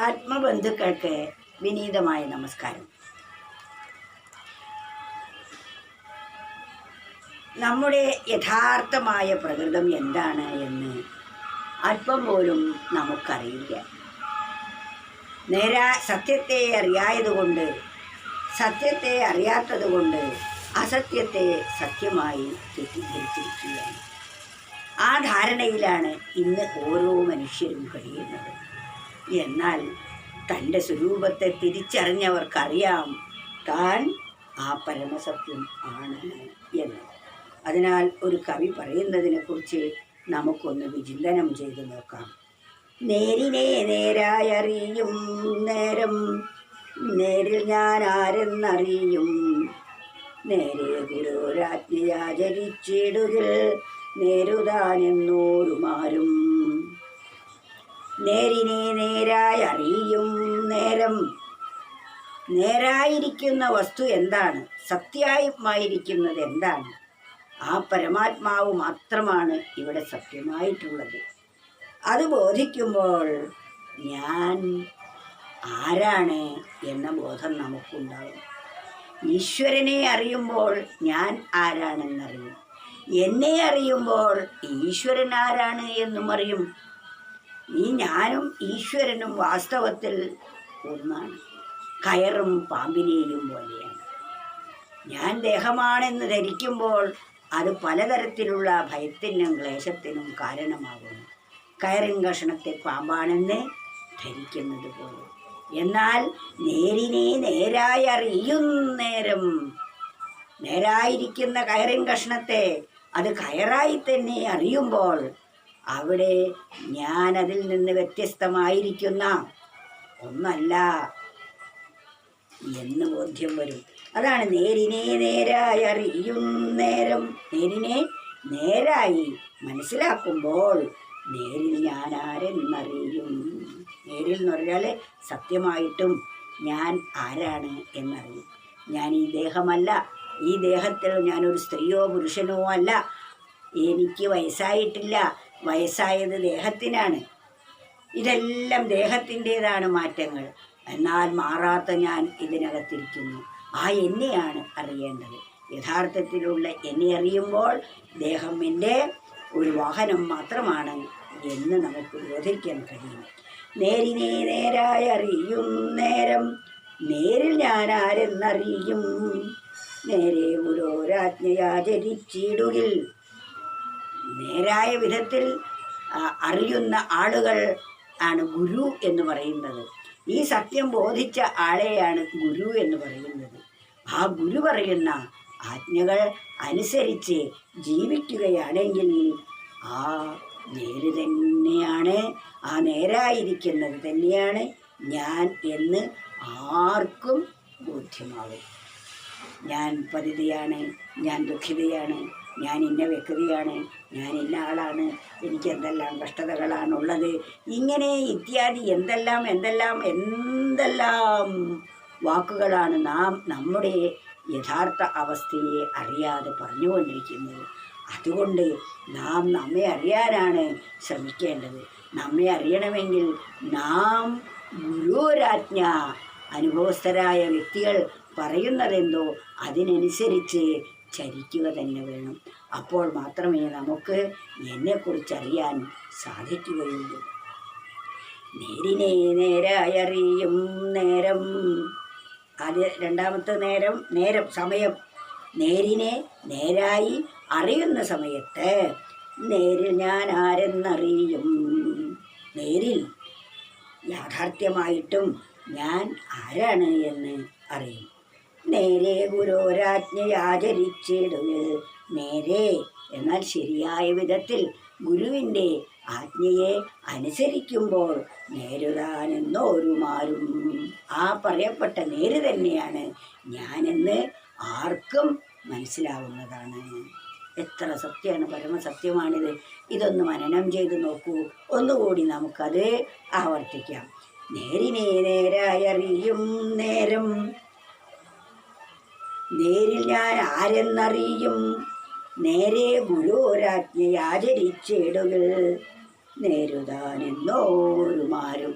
ആത്മബന്ധുക്കൾക്ക് വിനീതമായ നമസ്കാരം. നമ്മുടെ യഥാർത്ഥമായ പ്രകൃതം എന്താണ് എന്ന് അല്പം പോലും നമുക്കറിയില്ല. സത്യത്തെ അറിയായതുകൊണ്ട്, സത്യത്തെ അറിയാത്തതുകൊണ്ട് അസത്യത്തെ സത്യമായി തെറ്റിദ്ധരിച്ചിരിക്കുകയാണ്. ആ ധാരണയിലാണ് ഇന്ന് ഓരോ മനുഷ്യരും കഴിയുന്നത്. എന്നാൽ തൻ്റെ സ്വരൂപത്തെ തിരിച്ചറിഞ്ഞവർക്കറിയാം താൻ ആ പരമസത്യം ആണ് എന്ന്. അതിനാൽ ഒരു കവി പറയുന്നതിനെക്കുറിച്ച് നമുക്കൊന്ന് വിചിന്തനം ചെയ്തു നോക്കാം. നേരിനെ നേരായറിയും നേരം, നേരിൽ ഞാൻ ആരെന്നറിയും, നേരെ ഗുരുരാജ്ഞയാചരിച്ചിടുകിൽ നേരുതാനെന്നോരുമാരും. നേരിനെ നേരായി അറിയും നേരം. നേരായിരിക്കുന്ന വസ്തു എന്താണ്, സത്യമായിരിക്കുന്നത് എന്താണ്? ആ പരമാത്മാവ് മാത്രമാണ് ഇവിടെ സത്യമായിട്ടുള്ളത്. അത് ബോധിക്കുമ്പോൾ ഞാൻ ആരാണ് എന്ന ബോധം നമുക്കുണ്ടാകും. ഈശ്വരനെ അറിയുമ്പോൾ ഞാൻ ആരാണെന്നറിയും. എന്നെ അറിയുമ്പോൾ ഈശ്വരൻ ആരാണ് എന്നും അറിയും. ഈ ഞാനും ഈശ്വരനും വാസ്തവത്തിൽ ഒന്നാണ്. കയറും പാമ്പിനെയും പോലെയാണ്. ഞാൻ ദേഹമാണെന്ന് ധരിക്കുമ്പോൾ അത് പലതരത്തിലുള്ള ഭയത്തിനും ക്ലേശത്തിനും കാരണമാകുന്നു. കയറിൻ കഷണത്തെ പാമ്പാണെന്ന് ധരിക്കുന്നത് പോലെ. എന്നാൽ നേരിനെ നേരായി അറിയുന്നേരം, നേരായിരിക്കുന്ന കയറിൻ കഷണത്തെ അത് കയറായി തന്നെ അറിയുമ്പോൾ അവിടെ ഞാൻ അതിൽ നിന്ന് വ്യത്യസ്തമായിരിക്കുന്ന ഒന്നല്ല എന്ന് ബോധ്യം വരും. അതാണ് നേരിനെ നേരായി അറിയുന്നേരം. നേരിനെ നേരായി മനസ്സിലാക്കുമ്പോൾ നേരിൽ ഞാൻ ആരെന്നറിയും. നേരിൽ എന്ന് പറഞ്ഞാൽ സത്യമായിട്ടും ഞാൻ ആരാണ് എന്നറിയും. ഞാൻ ഈ ദേഹമല്ല, ഈ ദേഹത്തിൽ ഞാനൊരു സ്ത്രീയോ പുരുഷനോ അല്ല. എനിക്ക് വയസ്സായിട്ടില്ല, വയസ്സായത് ദേഹത്തിനാണ്. ഇതെല്ലാം ദേഹത്തിൻ്റേതാണ് മാറ്റങ്ങൾ. എന്നാൽ മാറാത്ത ഞാൻ ഇതിനകത്തിരിക്കുന്നു. ആ എന്നെയാണ് അറിയേണ്ടത്. യഥാർത്ഥത്തിലുള്ള എന്നെ അറിയുമ്പോൾ ദേഹം എൻ്റെ ഒരു വാഹനം മാത്രമാണ് എന്ന് നമുക്ക് ബോധിക്കാൻ കഴിയും. നേരിനെ നേരായി അറിയും നേരം, നേരിൽ ഞാൻ ആരെന്നറിയും, നേരെ ഗുരുരാജ്ഞയാചരിച്ചിടുകിൽ. നേരായ വിധത്തിൽ അറിയുന്ന ആളുകൾ ആണ് ഗുരു എന്ന് പറയുന്നത്. ഈ സത്യം ബോധിച്ച ആളെയാണ് ഗുരു എന്ന് പറയുന്നത്. ആ ഗുരു പറയുന്ന ആജ്ഞകൾ അനുസരിച്ച് ജീവിക്കുകയാണെങ്കിൽ ആ നേര് തന്നെയാണ്, ആ നേരായിരിക്കുന്നത് തന്നെയാണ് ഞാൻ എന്ന് ആർക്കും ബോധ്യമാകും. ഞാൻ പതിതയാണ്, ഞാൻ ദുഃഖിതയാണ്, ഞാൻ ഇന്ന വ്യക്തിയാണ്, ഞാൻ ഇന്ന ആളാണ്, എനിക്ക് എന്തെല്ലാം കഷ്ടതകളാണുള്ളത്, ഇങ്ങനെ ഇത്യാദി എന്തെല്ലാം വാക്കുകളാണ് നാം നമ്മുടെ യഥാർത്ഥ അവസ്ഥയെ അറിയാതെ പറഞ്ഞുകൊണ്ടിരിക്കുന്നത്. അതുകൊണ്ട് നാം നമ്മെ അറിയാനാണ് ശ്രമിക്കേണ്ടത്. നമ്മെ അറിയണമെങ്കിൽ നാം ഗുരുരാജ്ഞ, അനുഭവസ്ഥരായ വ്യക്തികൾ പറയുന്നതെന്തോ അതിനനുസരിച്ച് ചരിക്കുക തന്നെ വേണം. അപ്പോൾ മാത്രമേ നമുക്ക് എന്നെക്കുറിച്ചറിയാൻ സാധിക്കുകയുള്ളൂ. നേരിനെ നേരായറിയും നേരം. അത് രണ്ടാമത്തെ നേരം സമയം. നേരിനെ നേരായി അറിയുന്ന സമയത്ത് നേരിൽ ഞാൻ ആരെന്നറിയും. നേരിൽ യാഥാർത്ഥ്യമായിട്ടും ഞാൻ ആരാണ് എന്ന് അറിയും. നേരെ ഗുരുരാജ്ഞയാചരിച്ചിടുക. നേരെ എന്നാൽ ശരിയായ വിധത്തിൽ ഗുരുവിൻ്റെ ആജ്ഞയെ അനുസരിക്കുമ്പോൾ നേരുതാനെന്നോരുമാരും. ആ പറയപ്പെട്ട നേര് തന്നെയാണ് ഞാനെന്ന് ആർക്കും മനസ്സിലാവുന്നതാണ്. എത്ര സത്യമാണ്, പരമസത്യമാണിത്. ഇതൊന്ന് മനനം ചെയ്ത് നോക്കൂ. ഒന്നുകൂടി നമുക്കത് ആവർത്തിക്കാം. നേരിനെ നേരായറിയും നേരം, നേരിൽ ഞാൻ ആരെന്നറിയും, നേരെ ഗുരുരാജ്ഞയാചരിച്ചിടുകൾ നേരുതാനെന്നോരുമാരും.